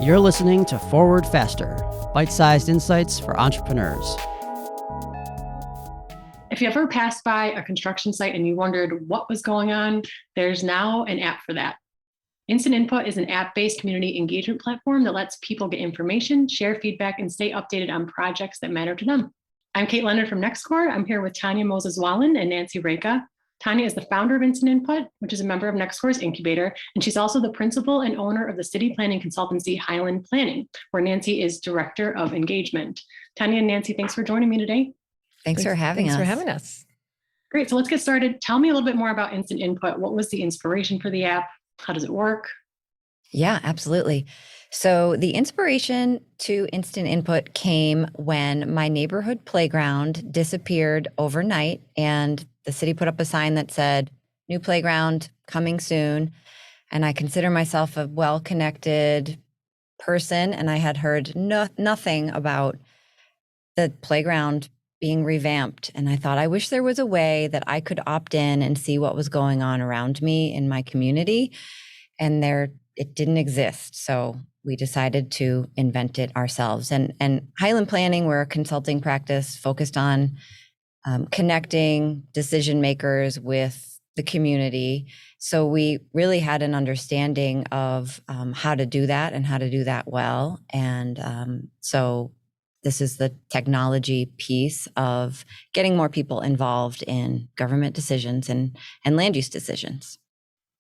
You're listening to Forward Faster, bite-sized insights for entrepreneurs. If you ever passed by a construction site and you wondered what was going on, there's now an app for that. Instant Input is an app-based community engagement platform that lets people get information, share feedback, and stay updated on projects that matter to them. I'm Kate Leonard from NextCore. I'm here with Tanya Mooza Zwahlen and Nancy Raca. Tanya is the founder of Instant Input, which is a member of NextCore's incubator, and she's also the principal and owner of the city planning consultancy Highland Planning, where Nancy is director of engagement. Tanya and Nancy, thanks for joining me today. Thanks for having us. Great. So let's get started. Tell me a little bit more about Instant Input. What was the inspiration for the app? How does it work? Yeah, absolutely. So the inspiration to Instant Input came when my neighborhood playground disappeared overnight, and the city put up a sign that said, "New playground coming soon." And I consider myself a well-connected person, and I had heard nothing about the playground being revamped. And I thought, I wish there was a way that I could opt in and see what was going on around me in my community. And it didn't exist. So we decided to invent it ourselves. And Highland Planning, we're a consulting practice focused on connecting decision makers with the community. So we really had an understanding of how to do that and how to do that well. And so this is the technology piece of getting more people involved in government decisions and land use decisions.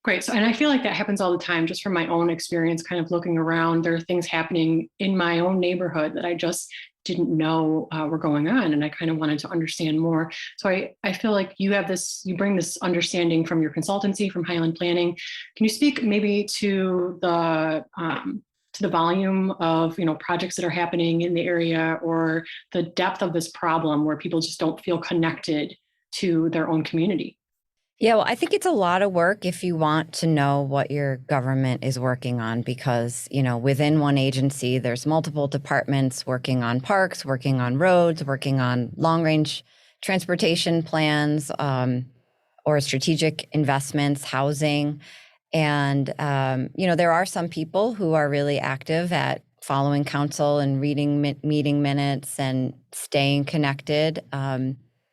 Great. So, and I feel like that happens all the time, just from my own experience, kind of looking around. There are things happening in my own neighborhood that I just didn't know were going on. And I kind of wanted to understand more. So I feel like you bring this understanding from your consultancy, from Highland Planning. Can you speak maybe to the volume of projects that are happening in the area, or the depth of this problem where people just don't feel connected to their own community? Yeah, well, I think it's a lot of work if you want to know what your government is working on, because, within one agency, there's multiple departments working on parks, working on roads, working on long-range transportation plans, or strategic investments, housing. And, there are some people who are really active at following council and reading meeting minutes and staying connected.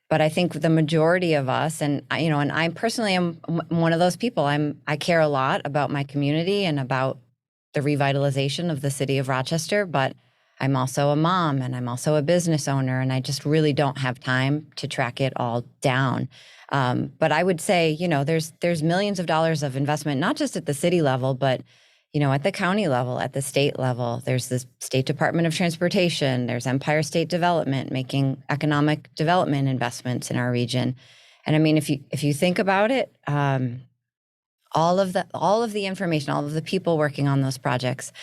But I think the majority of us, and I personally am one of those people. I care a lot about my community and about the revitalization of the city of Rochester, but I'm also a mom and I'm also a business owner, and I just really don't have time to track it all down. But I would say, there's millions of dollars of investment, not just at the city level, but at the county level, at the state level. There's the State Department of Transportation. There's Empire State Development making economic development investments in our region. And I mean, if you think about it, all of the information, all of the people working on those projects,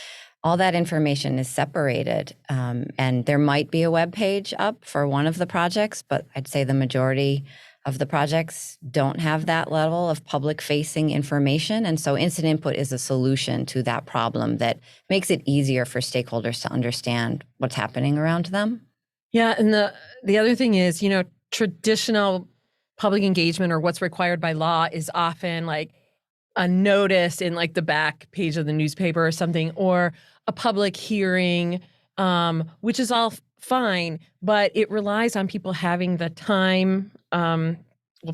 all that information is separated. And there might be a web page up for one of the projects, but I'd say the majority of the projects don't have that level of public-facing information. And so Instant Input is a solution to that problem that makes it easier for stakeholders to understand what's happening around them. Yeah, and the other thing is, traditional public engagement, or what's required by law, is often like a notice in like the back page of the newspaper or something, or a public hearing, which is all fine, but it relies on people having the time,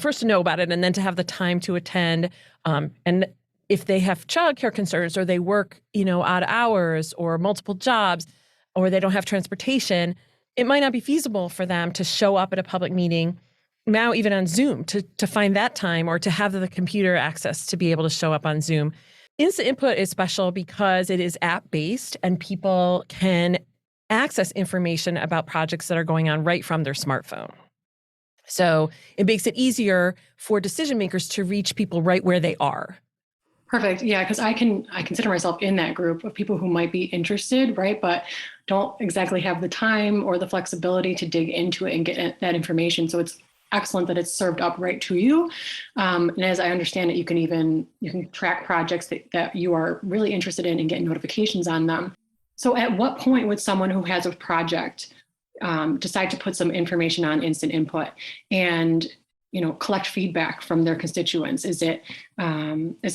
first to know about it, and then to have the time to attend. And if they have childcare concerns, or they work, odd hours or multiple jobs, or they don't have transportation, it might not be feasible for them to show up at a public meeting, now even on Zoom, to find that time, or to have the computer access to be able to show up on Zoom. Instant Input is special because it is app-based, and people can access information about projects that are going on right from their smartphone. So it makes it easier for decision makers to reach people right where they are. Perfect. Yeah, because I consider myself in that group of people who might be interested, right, but don't exactly have the time or the flexibility to dig into it and get that information. So it's excellent that it's served up right to you. And as I understand it, you can track projects that you are really interested in and get notifications on them. So at what point would someone who has a project decide to put some information on Instant Input? And collect feedback from their constituents? Is it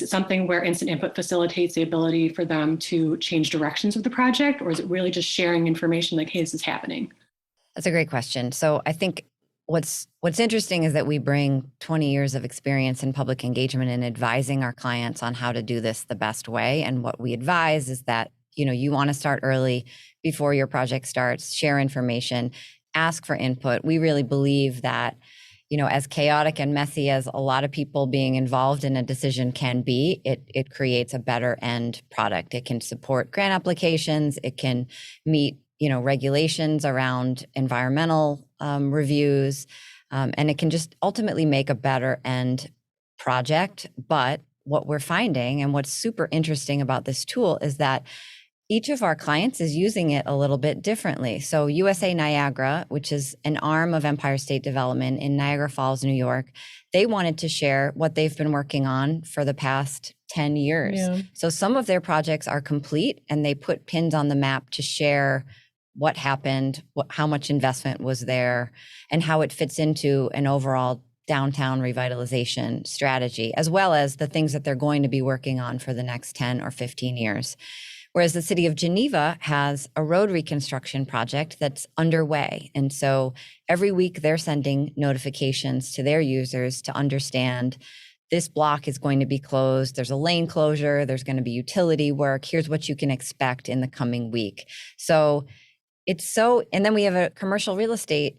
something where instant input facilitates the ability for them to change directions of the project, or is it really just sharing information like, hey, this is happening? That's a great question. So I think what's interesting is that we bring 20 years of experience in public engagement and advising our clients on how to do this the best way. And what we advise is that, you want to start early before your project starts, share information, ask for input. We really believe that, as chaotic and messy as a lot of people being involved in a decision can be, it creates a better end product. It can support grant applications. It can meet, regulations around environmental reviews, and it can just ultimately make a better end project. But what we're finding and what's super interesting about this tool is that each of our clients is using it a little bit differently. So USA Niagara, which is an arm of Empire State Development in Niagara Falls, New York, they wanted to share what they've been working on for the past 10 years. Yeah. So some of their projects are complete and they put pins on the map to share what happened, how much investment was there, and how it fits into an overall downtown revitalization strategy, as well as the things that they're going to be working on for the next 10 or 15 years. Whereas the city of Geneva has a road reconstruction project that's underway. And so every week they're sending notifications to their users to understand this block is going to be closed. There's a lane closure. There's going to be utility work. Here's what you can expect in the coming week. So and then we have a commercial real estate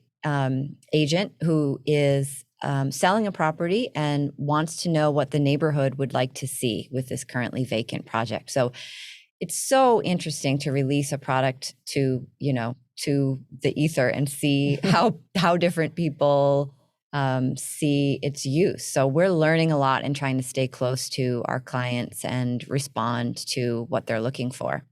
agent who is selling a property and wants to know what the neighborhood would like to see with this currently vacant project. So it's so interesting to release a product to the ether and see how different people see its use. So we're learning a lot and trying to stay close to our clients and respond to what they're looking for.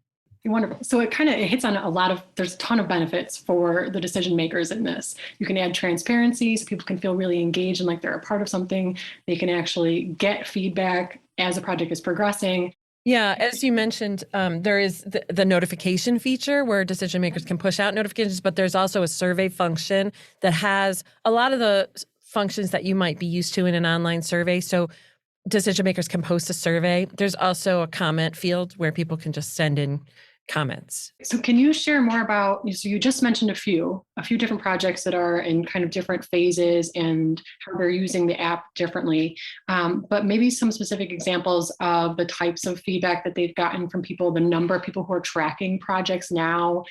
Wonderful. So it hits on there's a ton of benefits for the decision makers in this. You can add transparency so people can feel really engaged and like they're a part of something. They can actually get feedback as the project is progressing. Yeah, as you mentioned, there is the notification feature where decision makers can push out notifications, but there's also a survey function that has a lot of the functions that you might be used to in an online survey. So decision makers can post a survey. There's also a comment field where people can just send in comments. So can you share more about, so you just mentioned a few different projects that are in kind of different phases and how they're using the app differently, but maybe some specific examples of the types of feedback that they've gotten from people, the number of people who are tracking projects now.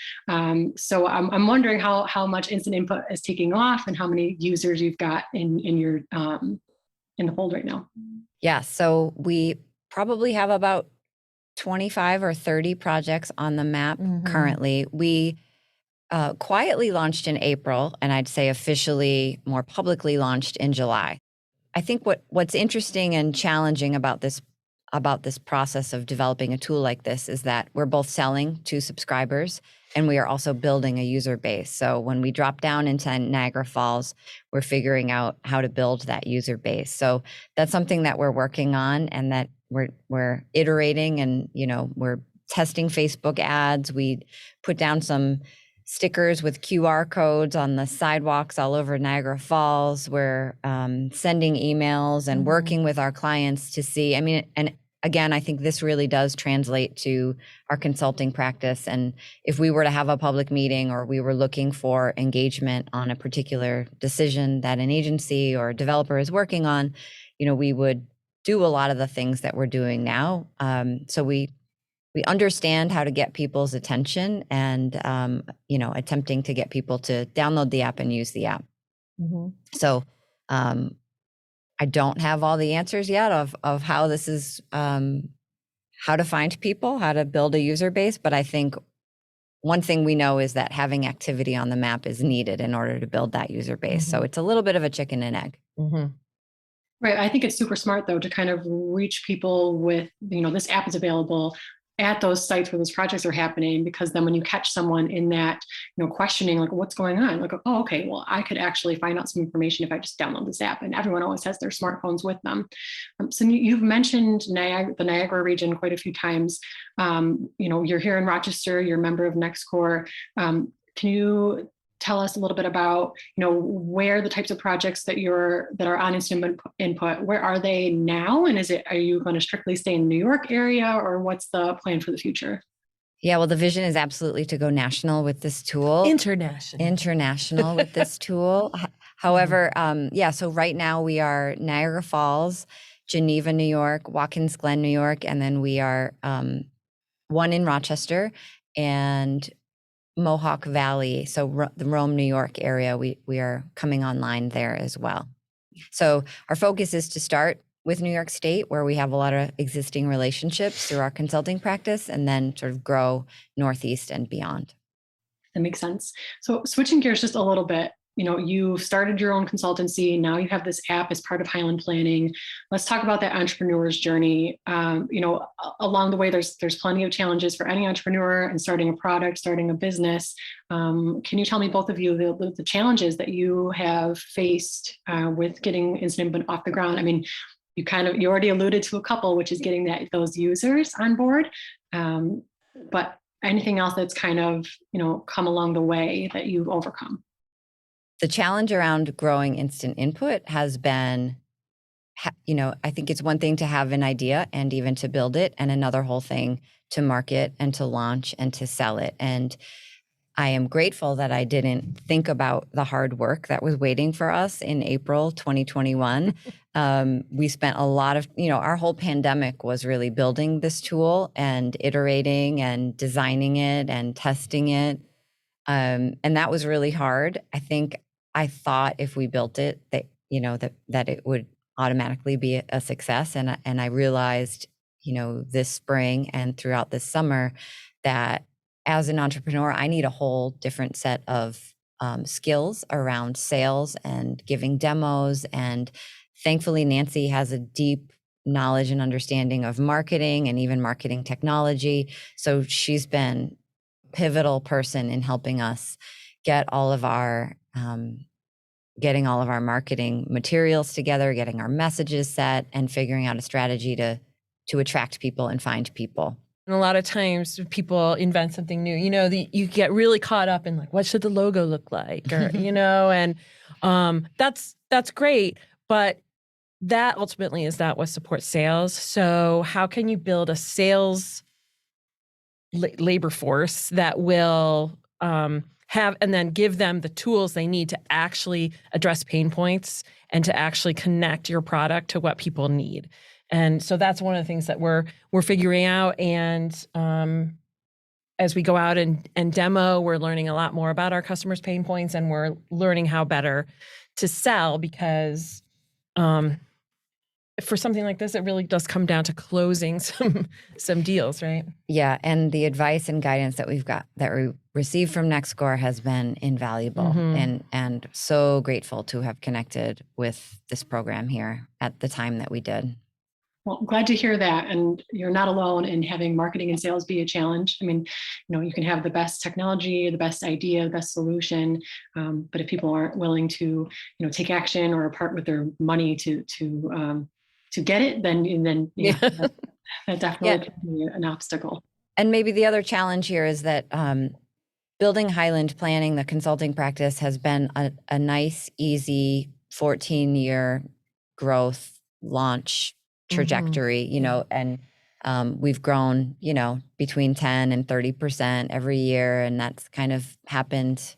So I'm wondering how much instant input is taking off and how many users you've got in your in the fold right now. Yeah, so we probably have about 25 or 30 projects on the map currently. We quietly launched in April, and I'd say officially more publicly launched in July. I think what's interesting and challenging about this process of developing a tool like this is that we're both selling to subscribers and we are also building a user base. So when we drop down into Niagara Falls, we're figuring out how to build that user base. So that's something that we're working on and that we're iterating, and we're testing Facebook ads. We put down some stickers with QR codes on the sidewalks all over Niagara Falls. We're sending emails and working with our clients to see. And again, I think this really does translate to our consulting practice. And if we were to have a public meeting or we were looking for engagement on a particular decision that an agency or a developer is working on, we would do a lot of the things that we're doing now. So we understand how to get people's attention and, attempting to get people to download the app and use the app. So I don't have all the answers yet of how this is, how to find people, how to build a user base. But I think one thing we know is that having activity on the map is needed in order to build that user base. So it's a little bit of a chicken and egg. Right. I think it's super smart, though, to kind of reach people with, this app is available at those sites where those projects are happening, because then when you catch someone in that, questioning, like, what's going on? Like, oh, okay, well, I could actually find out some information if I just download this app, and everyone always has their smartphones with them. So you've mentioned the Niagara region quite a few times. You're here in Rochester, you're a member of NextCore. Can you tell us a little bit about, where the types of projects that are on Instant Input, where are they now? And are you going to strictly stay in the New York area, or what's the plan for the future? Yeah, well, the vision is absolutely to go national with this tool. International with this tool. However, so right now we are Niagara Falls, Geneva, New York, Watkins Glen, New York, and then we are one in Rochester and Mohawk Valley. So the Rome, New York area, we are coming online there as well. So our focus is to start with New York State, where we have a lot of existing relationships through our consulting practice, and then sort of grow Northeast and beyond. That makes sense. So switching gears just a little bit, you started your own consultancy. Now you have this app as part of Highland Planning. Let's talk about that entrepreneur's journey. Along the way, there's plenty of challenges for any entrepreneur in starting a product, starting a business. Can you tell me, both of you, the challenges that you have faced with getting Instant Input off the ground? I mean, you already alluded to a couple, which is getting those users on board. But anything else that's kind of, come along the way that you've overcome? The challenge around growing Instant Input has been, I think it's one thing to have an idea and even to build it, and another whole thing to market and to launch and to sell it. And I am grateful that I didn't think about the hard work that was waiting for us in April 2021. We spent a lot of, our whole pandemic was really building this tool and iterating and designing it and testing it. And that was really hard. I thought if we built it, that, that it would automatically be a success. And I realized, this spring and throughout this summer that as an entrepreneur, I need a whole different set of skills around sales and giving demos. And thankfully, Nancy has a deep knowledge and understanding of marketing and even marketing technology. So she's been a pivotal person in helping us get all of our getting all of our marketing materials together, getting our messages set, and figuring out a strategy to attract people and find people. And a lot of times people invent something new, you get really caught up in like, what should the logo look like? Or, and that's great. But that ultimately is not what supports sales. So how can you build a sales labor force that will have, and then give them the tools they need to actually address pain points and to actually connect your product to what people need? And so that's one of the things that we're figuring out. And as we go out and demo, we're learning a lot more about our customers' pain points, and we're learning how better to sell, because for something like this, it really does come down to closing some deals, right? Yeah, and the advice and guidance that we received from NextScore has been invaluable, and so grateful to have connected with this program here at the time that we did. Well, I'm glad to hear that. And you're not alone in having marketing and sales be a challenge. I mean, you can have the best technology, the best idea, the best solution, but if people aren't willing to, take action or part with their money to get it, then that definitely can be an obstacle. And maybe the other challenge here is that building Highland Planning, the consulting practice, has been a nice, easy 14-year growth launch trajectory, and we've grown, between 10 and 30% every year. And that's kind of happened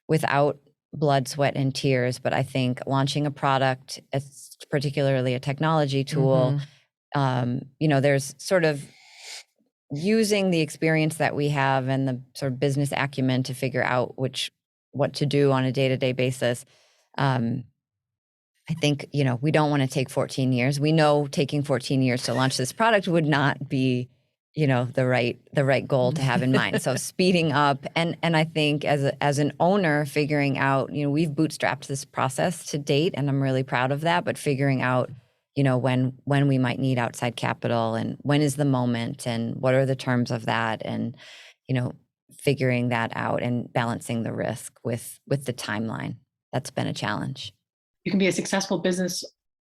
without blood, sweat, and tears. But I think launching a product, particularly a technology tool, there's sort of using the experience that we have and the sort of business acumen to figure out what to do on a day-to-day basis. I think, we don't want to take 14 years. We know taking 14 years to launch this product would not be, the right goal to have in mind. So speeding up, and I think as an owner, figuring out, we've bootstrapped this process to date, and I'm really proud of that. But figuring out, when we might need outside capital, and when is the moment, and what are the terms of that, and figuring that out and balancing the risk with the timeline. That's been a challenge. You can be a successful business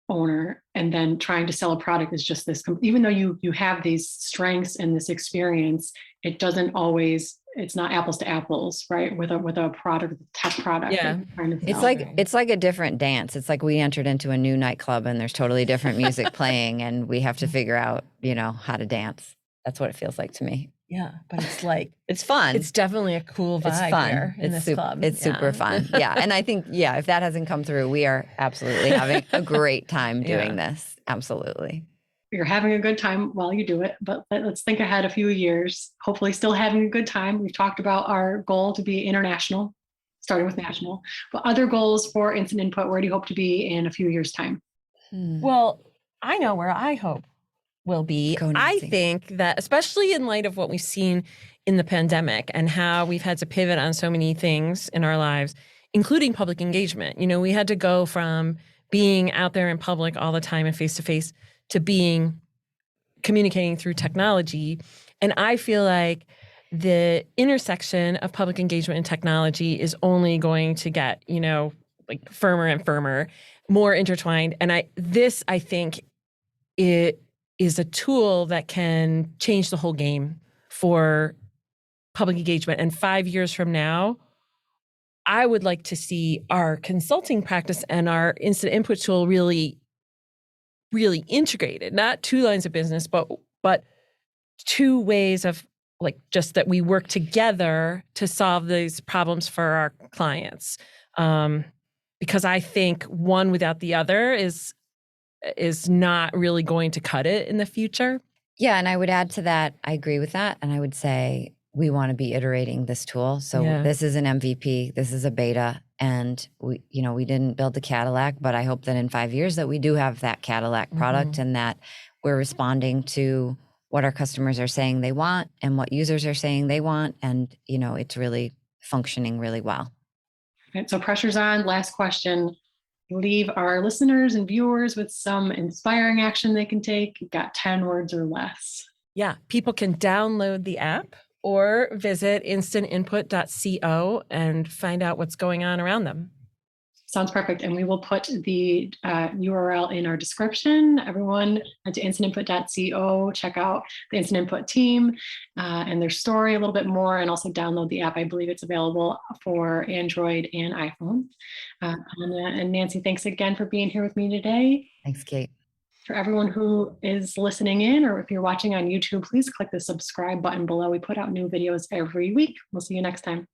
owner, and then trying to sell a product is just this, even though you have these strengths and this experience, it doesn't always it's not apples to apples, right? With a product, tech product. Yeah. that you're trying to It's sell. like a different dance. It's like we entered into a new nightclub and there's totally different music playing and we have to figure out, how to dance. That's what it feels like to me. Yeah, but it's like It's fun. it's definitely a cool vibe It's fun. here in this club. It's super fun. Yeah. And I think, if that hasn't come through, we are absolutely having a great time doing this. Absolutely. You're having a good time while you do it, but let's think ahead a few years, hopefully still having a good time. We've talked about our goal to be international, starting with national, but other goals for Instant Input, where do you hope to be in a few years' time? Well, I know where I hope will be. Go, I Nancy. think that, especially in light of what we've seen in the pandemic and how we've had to pivot on so many things in our lives, including public engagement. We had to go from being out there in public all the time and face to face to communicating through technology. And I feel like the intersection of public engagement and technology is only going to get, like firmer and firmer, more intertwined. And I think it is a tool that can change the whole game for public engagement. And 5 years from now, I would like to see our consulting practice and our instant input tool really integrated, not two lines of business, but two ways of just that we work together to solve these problems for our clients. Because I think one without the other is not really going to cut it in the future. Yeah. And I would add to that, I agree with that. And I would say we want to be iterating this tool. So this is an MVP, this is a beta. And we didn't build the Cadillac, but I hope that in 5 years that we do have that Cadillac product and that we're responding to what our customers are saying they want and what users are saying they want. And, it's really functioning really well. Okay, so pressure's on. Last question. Leave our listeners and viewers with some inspiring action they can take. You've got 10 words or less. Yeah, people can download the app or visit instantinput.co and find out what's going on around them. Sounds perfect. And we will put the URL in our description. Everyone head to instantinput.co, check out the Instant Input team and their story a little bit more, and also download the app. I believe it's available for Android and iPhone. Tanya and Nancy, thanks again for being here with me today. Thanks, Kate. For everyone who is listening in, or if you're watching on YouTube, please click the subscribe button below. We put out new videos every week. We'll see you next time.